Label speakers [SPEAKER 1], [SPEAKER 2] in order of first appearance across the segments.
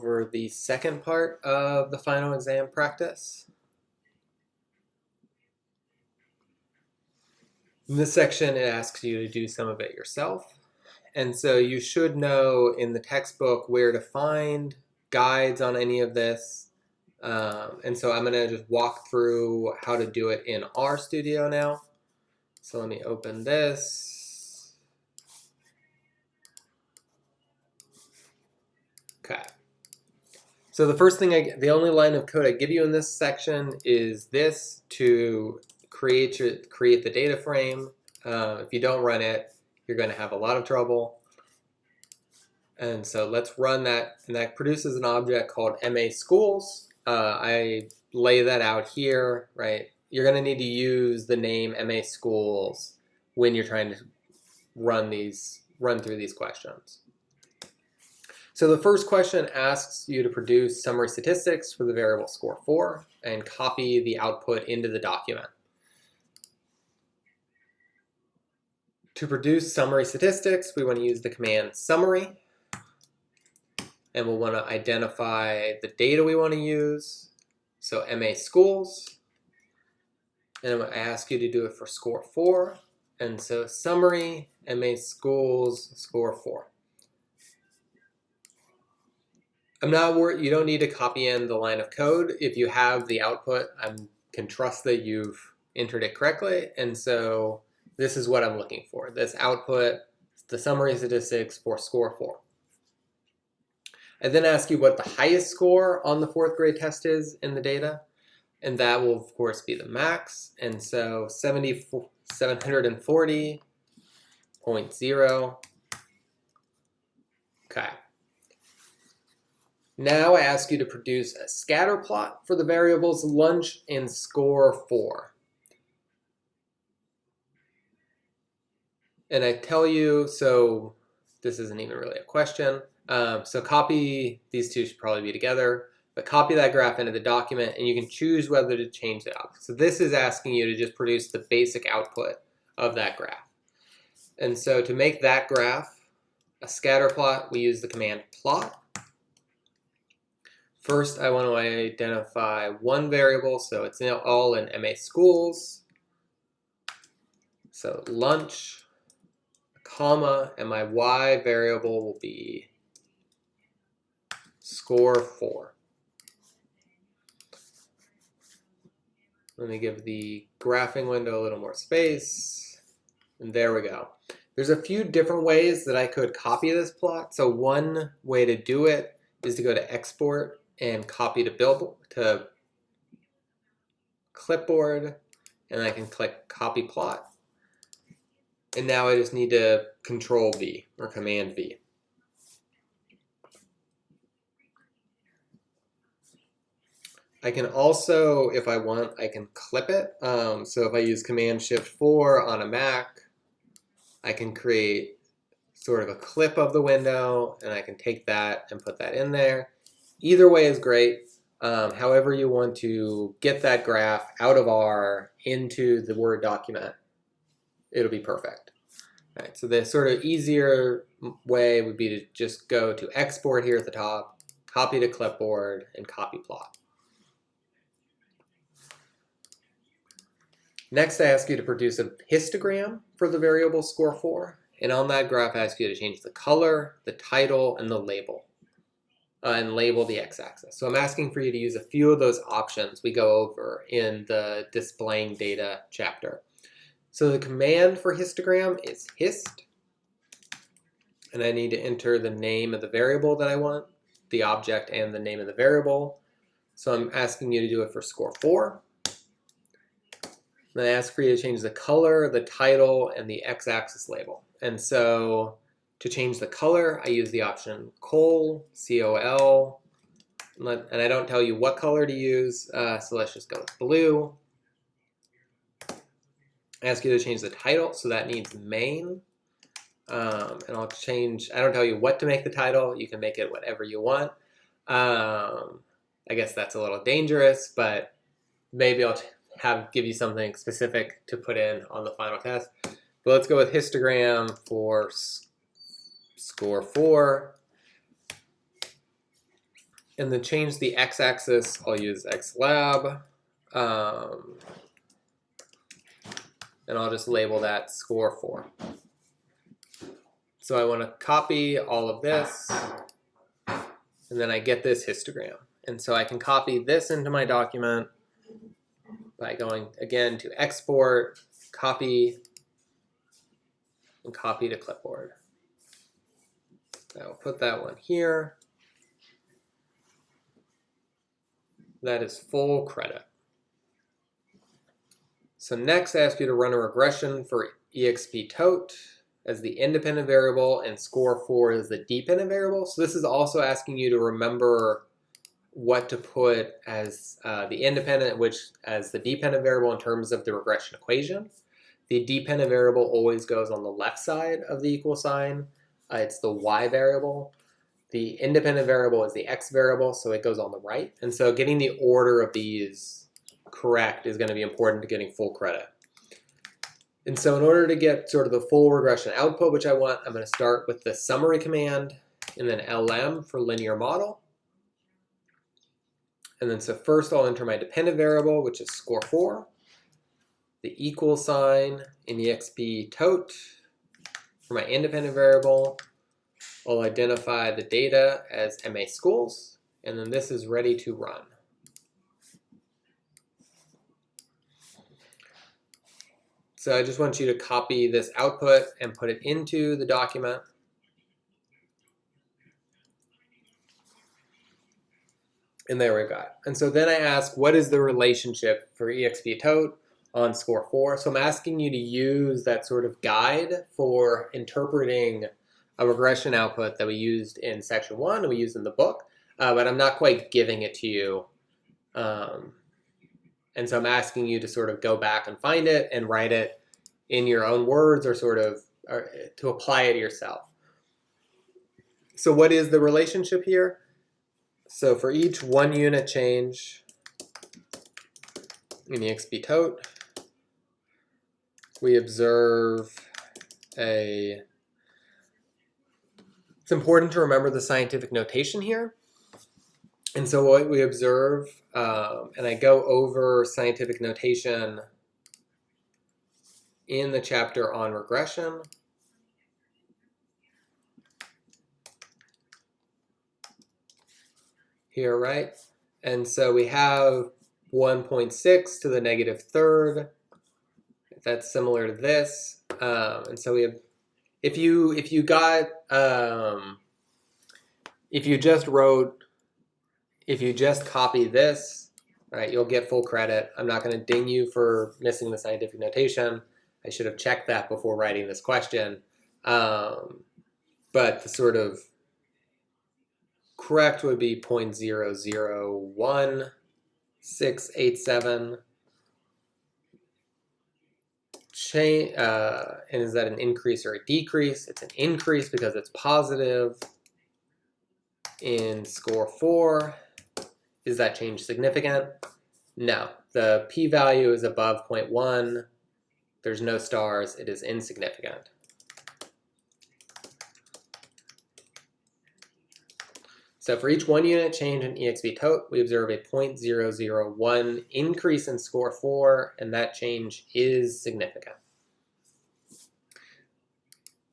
[SPEAKER 1] over the second part of the final exam practice. In this section, it asks you to do some of it yourself. And so you should know in the textbook where to find guides on any of this. And so I'm going to just walk through how to do it in RStudio now. So let me open this. Okay. So the first thing, the only line of code I give you in this section is this to create the data frame. If you don't run it, you're going to have a lot of trouble. And so let's run that, and that produces an object called MA Schools. I lay that out here, right? You're going to need to use the name MA Schools when you're trying to run through these questions. So the first question asks you to produce summary statistics for the variable score 4 and copy the output into the document. To produce summary statistics, we want to use the command summary, and we'll want to identify the data we want to use. So MA Schools, and I'm going to ask you to do it for score 4. And so summary, MA Schools, score 4. I'm not worried, you don't need to copy in the line of code. If you have the output, I can trust that you've entered it correctly. And so this is what I'm looking for. This output, the summary statistics for score 4. I then ask you what the highest score on the 4th grade test is in the data. And that will, of course, be the max. And so 740.0. Okay. Now I ask you to produce a scatter plot for the variables lunch and score 4. And I tell you, so this isn't even really a question. So copy, these two should probably be together, but copy that graph into the document and you can choose whether to change the output. So this is asking you to just produce the basic output of that graph. And so to make that graph a scatter plot, we use the command plot. First, I want to identify one variable, so it's all in MA Schools. So lunch, comma, and my Y variable will be score 4. Let me give the graphing window a little more space, and there we go. There's a few different ways that I could copy this plot. So one way to do it is to go to Export and copy to clipboard, and I can click copy plot. And now I just need to Control V or Command V. I can also, if I want, I can clip it. So if I use Command Shift 4 on a Mac, I can create sort of a clip of the window, and I can take that and put that in there. Either way is great. However you want to get that graph out of R into the Word document, it'll be perfect. All right, so the sort of easier way would be to just go to Export here at the top, copy to clipboard, and copy plot. Next, I ask you to produce a histogram for the variable score 4. And on that graph, I ask you to change the color, the title, and the label. And label the x-axis. So I'm asking for you to use a few of those options we go over in the displaying data chapter. So the command for histogram is hist. And I need to enter the name of the variable that I want, the object and the name of the variable. So I'm asking you to do it for score 4. Then I ask for you to change the color, the title, and the x-axis label. And so to change the color, I use the option col, C-O-L, and I don't tell you what color to use, so let's just go with blue. I ask you to change the title, so that needs main. And I'll change, I don't tell you what to make the title, you can make it whatever you want. I guess that's a little dangerous, but maybe I'll give you something specific to put in on the final test. But let's go with histogram for score 4. And then change the x-axis, I'll use xlab. And I'll just label that score 4. So I want to copy all of this, and then I get this histogram. And so I can copy this into my document by going, again, to export, copy, and copy to clipboard. I'll put that one here. That is full credit. So next I ask you to run a regression for exp_tote as the independent variable and score 4 as the dependent variable. So this is also asking you to remember what to put as the independent, which as the dependent variable in terms of the regression equation. The dependent variable always goes on the left side of the equal sign. It's the y variable. The independent variable is the x variable, so it goes on the right. And so getting the order of these correct is going to be important to getting full credit. And so in order to get sort of the full regression output, which I want, I'm going to start with the summary command and then lm for linear model. And then so first I'll enter my dependent variable, which is score 4, the equal sign in exp_tote. For my independent variable, I'll identify the data as MA schools, and then this is ready to run. So I just want you to copy this output and put it into the document. And there we go. And so then I ask, what is the relationship for exp_tote on score 4? So I'm asking you to use that sort of guide for interpreting a regression output that we used in section 1 and we used in the book, but I'm not quite giving it to you. And so I'm asking you to sort of go back and find it and write it in your own words or sort of to apply it yourself. So what is the relationship here? So for each 1 unit change in exp_tote, we observe a... It's important to remember the scientific notation here. And so what we observe, and I go over scientific notation in the chapter on regression. Here, right? And so we have 1.6 to the -3rd. That's similar to this. And so we have, if you just copy this, right, you'll get full credit. I'm not going to ding you for missing the scientific notation. I should have checked that before writing this question. But the sort of correct would be 0.001687. And is that an increase or a decrease? It's an increase because it's positive. In score 4, is that change significant? No. The p-value is above 0.1. There's no stars. It is insignificant. So for each 1 unit change in exp_tote, we observe a 0.001 increase in score 4, and that change is significant.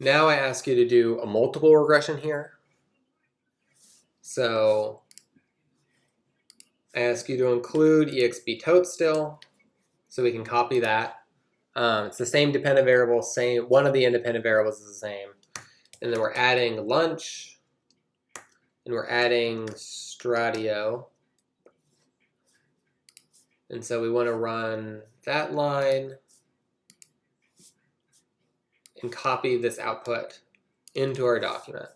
[SPEAKER 1] Now I ask you to do a multiple regression here. So I ask you to include exp_tote still, so we can copy that. It's the same dependent variable, one of the independent variables is the same. And then we're adding lunch, and we're adding Stratio. And so we want to run that line and copy this output into our document.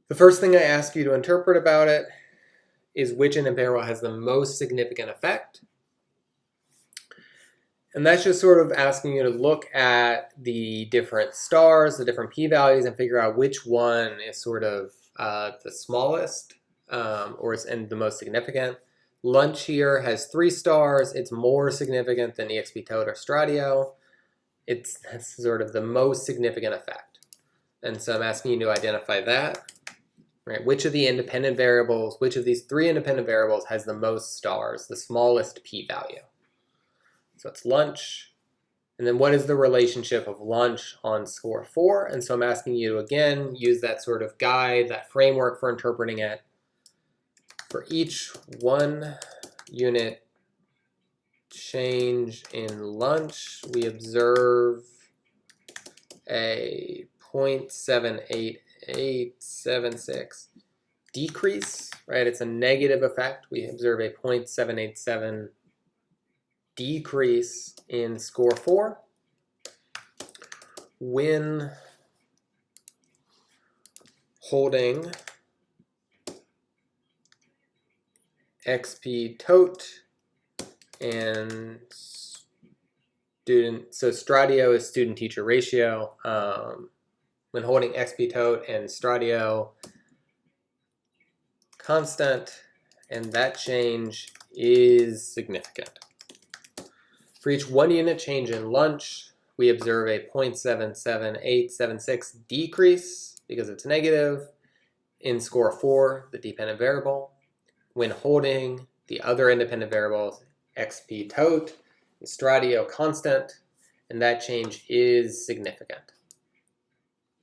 [SPEAKER 1] The first thing I ask you to interpret about it is which independent variable has the most significant effect. And that's just sort of asking you to look at the different stars, the different p-values, and figure out which one is sort of the smallest and the most significant. Lunch here has 3 stars. It's more significant than exp_tote or Stratio. That's sort of the most significant effect. And so I'm asking you to identify that. Right? Which of the independent variables, which of these 3 independent variables has the most stars, the smallest p-value? So it's lunch. And then what is the relationship of lunch on score 4? And so I'm asking you to, again, use that sort of guide, that framework for interpreting it. For each 1 unit change in lunch, we observe a 0.78876 decrease, right? It's a negative effect. We observe a 0.787 decrease in score 4 when holding XP tote and student, so Stradio is student-teacher ratio. When holding XP tote and Stradio constant, and that change is significant. For each 1 unit change in lunch, we observe a 0.77876 decrease because it's negative in score 4, the dependent variable, when holding the other independent variables, XP tote and Stradio constant, and that change is significant.